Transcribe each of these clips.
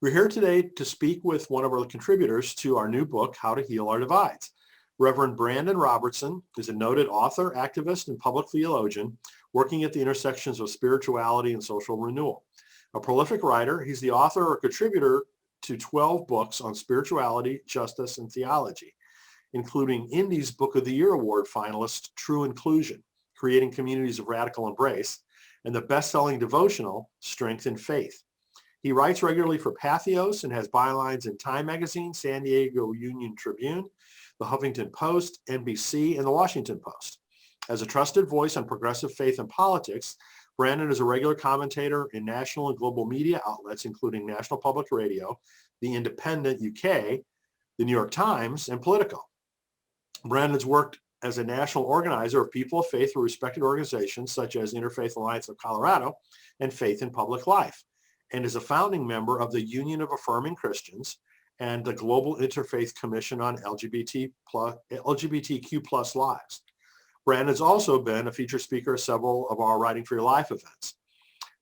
We're here today to speak with one of our contributors to our new book, How to Heal Our Divides. Reverend Brandan Robertson is a noted author, activist, and public theologian working at the intersections of spirituality and social renewal. A prolific writer, he's the author or contributor to 12 books on spirituality, justice, and theology, including Indy's Book of the Year Award finalist, True Inclusion, Creating Communities of Radical Embrace, and the best-selling devotional, Strength in Faith. He writes regularly for Pathos and has bylines in Time Magazine, San Diego Union Tribune, the Huffington Post, NBC, and the Washington Post. As a trusted voice on progressive faith and politics, Brandan is a regular commentator in national and global media outlets, including National Public Radio, The Independent UK, The New York Times, and Politico. Brandan's worked as a national organizer of people of faith for respected organizations such as Interfaith Alliance of Colorado and Faith in Public Life, and is a founding member of the Union of Affirming Christians and the Global Interfaith Commission on LGBTQ plus lives. Brandan has also been a featured speaker at several of our Writing for Your Life events.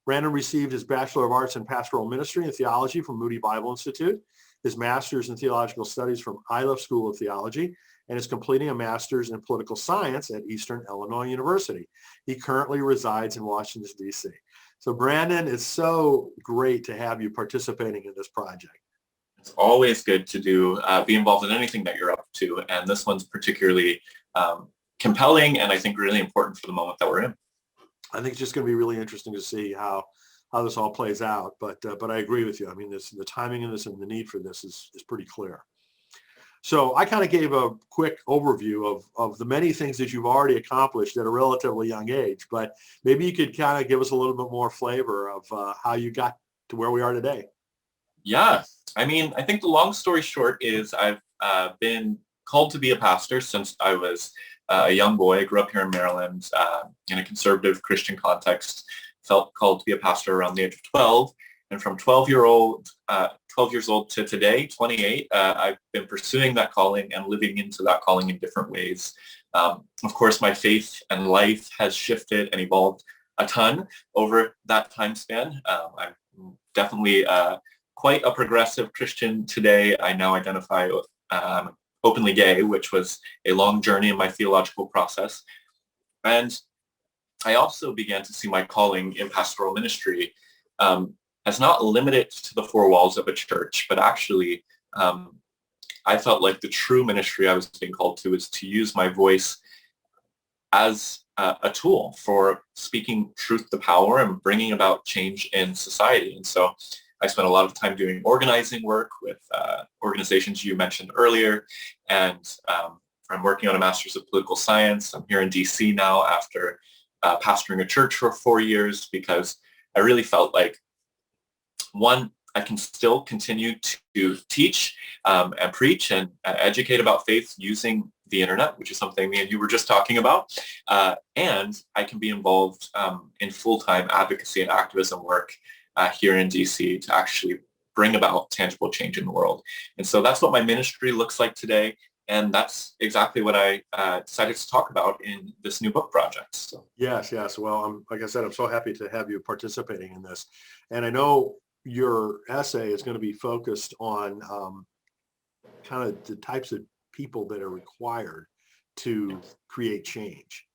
Brandan received his Bachelor of Arts in Pastoral Ministry and Theology from Moody Bible Institute, his Master's in Theological Studies from Iliff School of Theology, and is completing a Master's in Political Science at Eastern Illinois University. He currently resides in Washington, D.C. So Brandan, it's so great to have you participating in this project. It's always good to be involved in anything that you're up to, and this one's particularly compelling and I think really important for the moment that we're in. I think it's just going to be really interesting to see how this all plays out, but I agree with you. I mean, the timing of this and the need for this is pretty clear. So I kind of gave a quick overview of the many things that you've already accomplished at a relatively young age, but maybe you could kind of give us a little bit more flavor of how you got to where we are today. Yeah, I mean, I think the long story short is I've been called to be a pastor since I was a young boy. I grew up here in Maryland in a conservative Christian context, felt called to be a pastor around the age of 12. And from 12 years old to today, 28, I've been pursuing that calling and living into that calling in different ways. Of course, my faith and life has shifted and evolved a ton over that time span. I'm definitely quite a progressive Christian today. I now identify openly gay, which was a long journey in my theological process. And I also began to see my calling in pastoral ministry as not limited to the four walls of a church, but actually I felt like the true ministry I was being called to is to use my voice as a tool for speaking truth to power and bringing about change in society. And so I spent a lot of time doing organizing work with organizations you mentioned earlier, and I'm working on a Master's of Political Science. I'm here in DC now after pastoring a church for 4 years because I really felt like, one, I can still continue to teach and preach and educate about faith using the internet, which is something me and you were just talking about. And I can be involved in full-time advocacy and activism work here in DC to actually bring about tangible change in the world. And so that's what my ministry looks like today. And that's exactly what I decided to talk about in this new book project. So. Yes. Well, like I said, I'm so happy to have you participating in this. And I know your essay is going to be focused on kind of the types of people that are required to create change.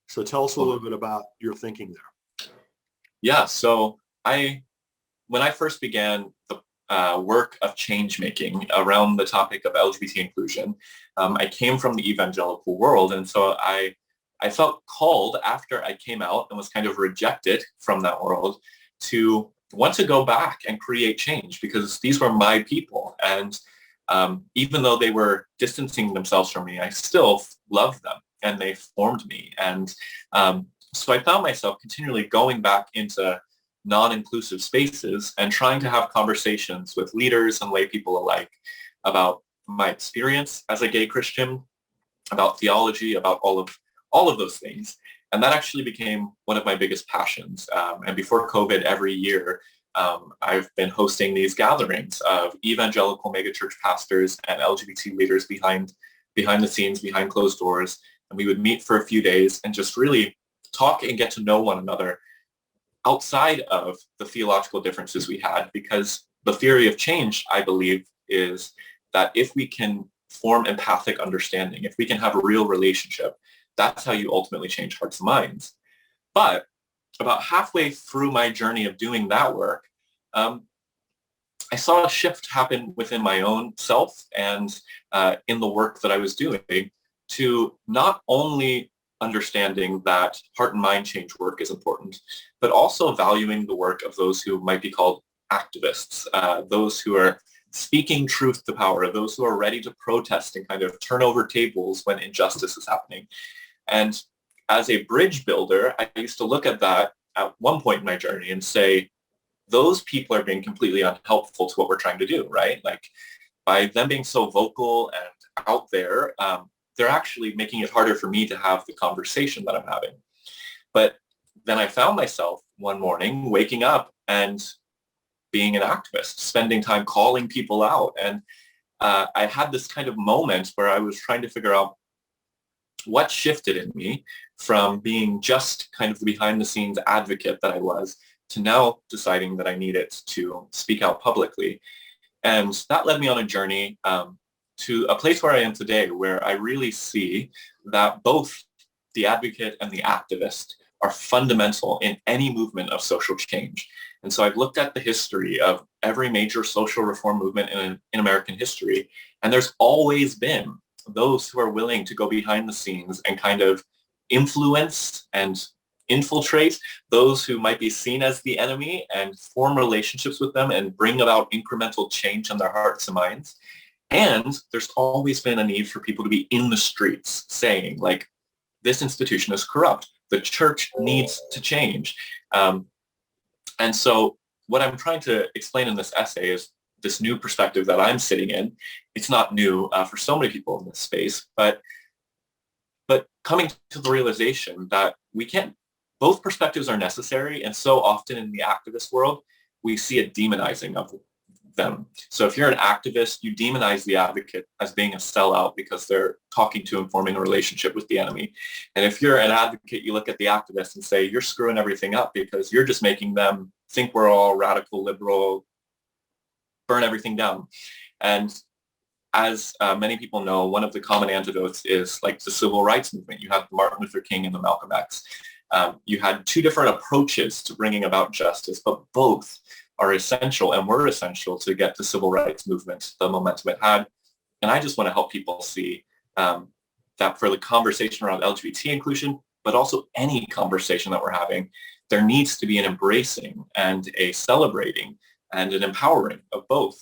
So tell us a little bit about your thinking there. Yeah, so when I first began the work of change making around the topic of LGBT inclusion, I came from the evangelical world. And so I felt called after I came out and was kind of rejected from that world to want to go back and create change because these were my people. And even though they were distancing themselves from me, I still loved them and they formed me. And so I found myself continually going back into non-inclusive spaces and trying to have conversations with leaders and lay people alike about my experience as a gay Christian, about theology, about all of those things. And that actually became one of my biggest passions. And before COVID, every year, I've been hosting these gatherings of evangelical megachurch pastors and LGBT leaders behind the scenes, behind closed doors. And we would meet for a few days and just really talk and get to know one another outside of the theological differences we had, because the theory of change, I believe, is that if we can form empathic understanding, if we can have a real relationship, that's how you ultimately change hearts and minds. But about halfway through my journey of doing that work, I saw a shift happen within my own self and in the work that I was doing, to not only understanding that heart and mind change work is important, but also valuing the work of those who might be called activists, those who are speaking truth to power, those who are ready to protest and kind of turn over tables when injustice is happening. And as a bridge builder, I used to look at that at one point in my journey and say, those people are being completely unhelpful to what we're trying to do, right? Like, by them being so vocal and out there, they're actually making it harder for me to have the conversation that I'm having. But then I found myself one morning waking up and being an activist, spending time calling people out. And I had this kind of moment where I was trying to figure out what shifted in me from being just kind of the behind the scenes advocate that I was to now deciding that I needed to speak out publicly. And that led me on a journey to a place where I am today, where I really see that both the advocate and the activist are fundamental in any movement of social change. And so I've looked at the history of every major social reform movement in American history, and there's always been those who are willing to go behind the scenes and kind of influence and infiltrate those who might be seen as the enemy and form relationships with them and bring about incremental change in their hearts and minds. And there's always been a need for people to be in the streets saying, like, this institution is corrupt. The church needs to change. And so what I'm trying to explain in this essay is this new perspective that I'm sitting in. It's not new for so many people in this space, but coming to the realization that we can't, both perspectives are necessary, and so often in the activist world, we see a demonizing of them. So if you're an activist, you demonize the advocate as being a sellout because they're talking to and forming a relationship with the enemy. And if you're an advocate, you look at the activist and say, you're screwing everything up because you're just making them think we're all radical, liberal, burn everything down. And as many people know, one of the common antidotes is like the civil rights movement. You have Martin Luther King and the Malcolm X. You had two different approaches to bringing about justice, but both are essential and were essential to get the civil rights movement the momentum it had. And I just want to help people see that for the conversation around LGBT inclusion, but also any conversation that we're having, there needs to be an embracing and a celebrating and an empowering of both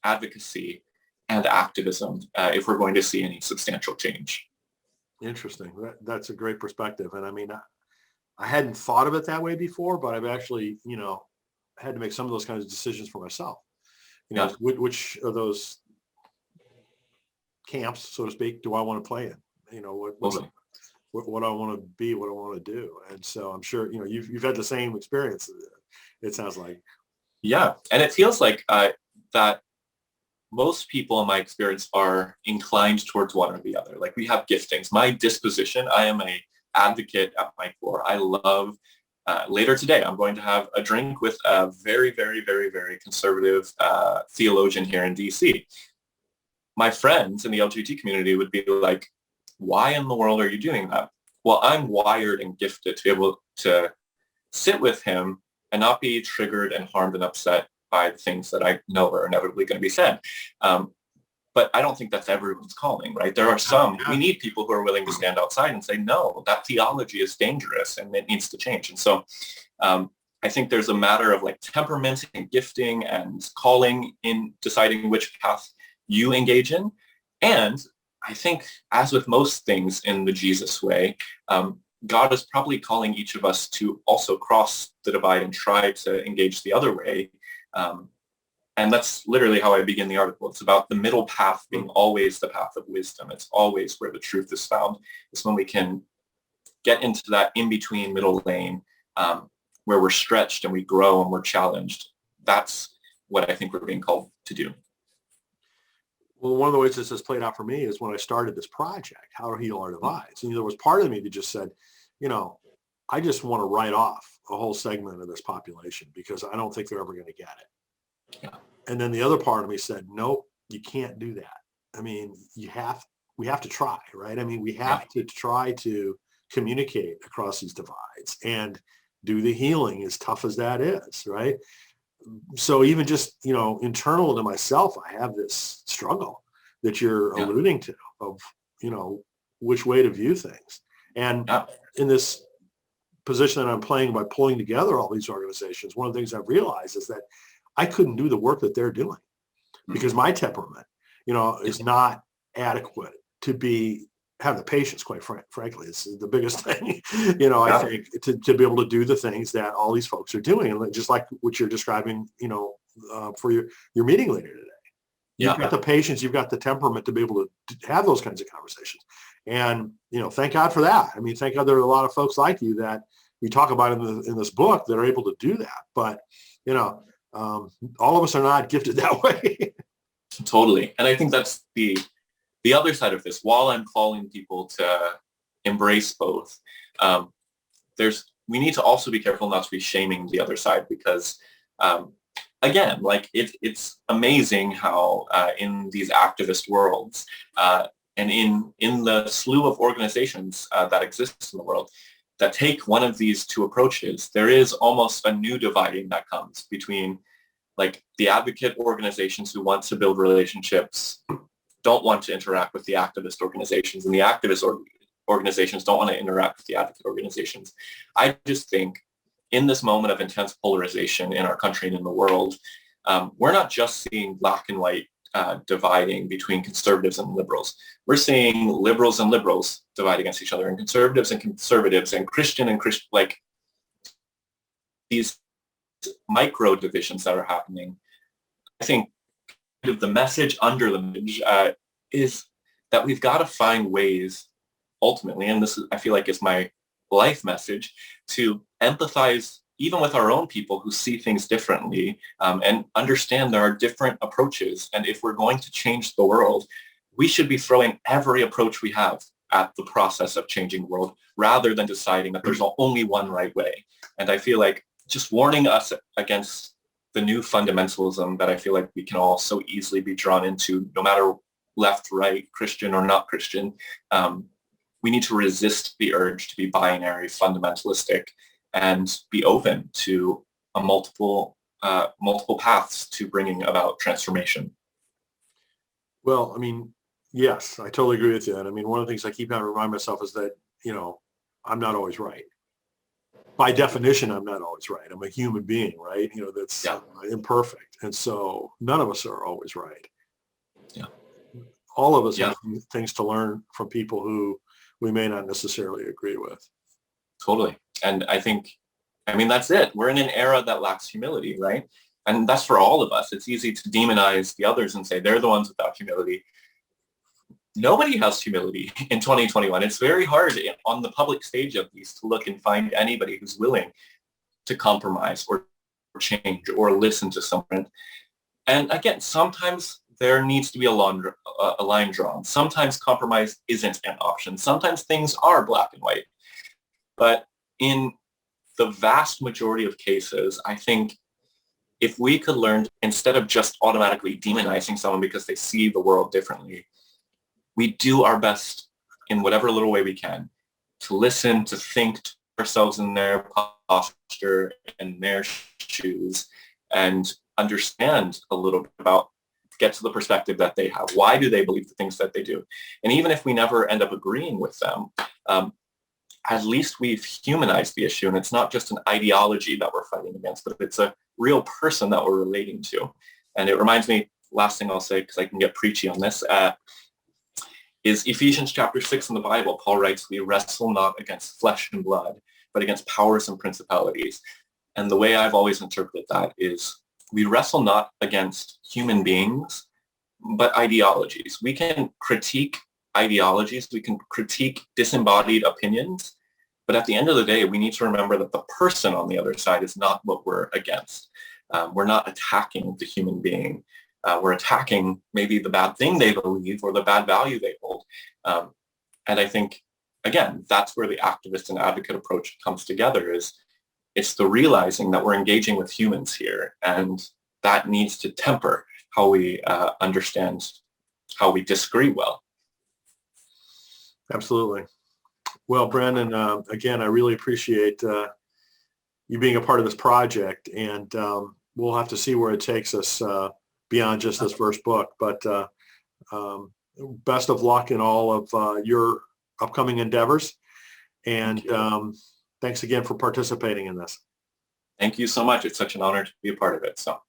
advocacy and activism if we're going to see any substantial change. Interesting. That's a great perspective. And I mean, I hadn't thought of it that way before, but I've actually, had to make some of those kinds of decisions for myself. Which of those camps, so to speak, do I want to play in? What I want to be, what I want to do. And so I'm sure, you've had the same experience, it sounds like. Yeah. And it feels like that most people in my experience are inclined towards one or the other. Like, we have giftings. My disposition, I am a advocate at my core. I love, later today, I'm going to have a drink with a very, very, very, very conservative theologian here in DC. My friends in the LGBT community would be like, why in the world are you doing that? Well, I'm wired and gifted to be able to sit with him and not be triggered and harmed and upset by the things that I know are inevitably going to be said. But I don't think that's everyone's calling, right? There are some, we need people who are willing to stand outside and say, no, that theology is dangerous and it needs to change. And so I think there's a matter of like temperament and gifting and calling in deciding which path you engage in. And I think, as with most things in the Jesus way, God is probably calling each of us to also cross the divide and try to engage the other way. And that's literally how I begin the article. It's about the middle path being always the path of wisdom. It's always where the truth is found. It's when we can get into that in-between middle lane where we're stretched and we grow and we're challenged. That's what I think we're being called to do. Well, one of the ways this has played out for me is when I started this project, How to Heal Our Divides. And there was part of me that just said, I just want to write off a whole segment of this population because I don't think they're ever going to get it. Yeah. And then the other part of me said, nope, you can't do that. I mean, we have to try, right? I mean, we Yeah. have to try to communicate across these divides and do the healing, as tough as that is, right? So even just, internal to myself, I have this struggle that you're Yeah. alluding to of, which way to view things. And Yeah. in this position that I'm playing by pulling together all these organizations, one of the things I've realized is that I couldn't do the work that they're doing because my temperament, is not adequate to have the patience, quite frankly. It's the biggest thing, I think, to be able to do the things that all these folks are doing. And just like what you're describing, for your meeting later today. You've got the patience, you've got the temperament to be able to have those kinds of conversations. And, thank God for that. I mean, thank God there are a lot of folks like you that we talk about in this book that are able to do that. But, all of us are not gifted that way. Totally. And I think that's the other side of this. While I'm calling people to embrace both, we need to also be careful not to be shaming the other side because, again, like it's amazing how in these activist worlds and in the slew of organizations that exist in the world that take one of these two approaches, there is almost a new dividing that comes between like the advocate organizations who want to build relationships don't want to interact with the activist organizations, and the activist organizations don't want to interact with the advocate organizations. I just think in this moment of intense polarization in our country and in the world, we're not just seeing black and white dividing between conservatives and liberals. We're seeing liberals and liberals divide against each other, and conservatives and Christian, like these micro divisions that are happening. I think the message under the image is that we've got to find ways ultimately, and this is, I feel like is my life message, to empathize even with our own people who see things differently and understand there are different approaches. And if we're going to change the world, we should be throwing every approach we have at the process of changing the world rather than deciding that there's only one right way. And I feel like just warning us against the new fundamentalism that I feel like we can all so easily be drawn into, no matter left, right, Christian or not Christian. We need to resist the urge to be binary, fundamentalistic, and be open to multiple paths to bringing about transformation. Well, I mean, yes, I totally agree with you. And I mean, one of the things I keep having to remind myself is that, I'm not always right. By definition, I'm not always right. I'm a human being, right? That's imperfect. And so none of us are always right. Yeah. All of us have things to learn from people who we may not necessarily agree with. Totally. And I mean, that's it. We're in an era that lacks humility, right? And that's for all of us. It's easy to demonize the others and say they're the ones without humility. Nobody has humility in 2021. It's very hard on the public stage at least to look and find anybody who's willing to compromise or change or listen to someone. And again, sometimes there needs to be a line drawn. Sometimes compromise isn't an option. Sometimes things are black and white. But in the vast majority of cases, I think if we could learn, instead of just automatically demonizing someone because they see the world differently, we do our best in whatever little way we can to listen, to think to ourselves in their posture and their shoes and understand a little bit about, get to the perspective that they have. Why do they believe the things that they do? And even if we never end up agreeing with them, at least we've humanized the issue, and it's not just an ideology that we're fighting against, but it's a real person that we're relating to. And it reminds me, last thing I'll say, because I can get preachy on this, is Ephesians chapter 6 in the Bible. Paul writes, we wrestle not against flesh and blood, but against powers and principalities. And the way I've always interpreted that is we wrestle not against human beings, but ideologies. We can critique ideologies, we can critique disembodied opinions, but at the end of the day, we need to remember that the person on the other side is not what we're against. We're not attacking the human being. We're attacking maybe the bad thing they believe or the bad value they hold. And I think, again, that's where the activist and advocate approach comes together, is it's the realizing that we're engaging with humans here. And that needs to temper how we understand how we disagree well. Absolutely. Well, Brandon, again, I really appreciate you being a part of this project, and we'll have to see where it takes us beyond just this first book. But best of luck in all of your upcoming endeavors, and thanks again for participating in this. Thank you so much. It's such an honor to be a part of it. So.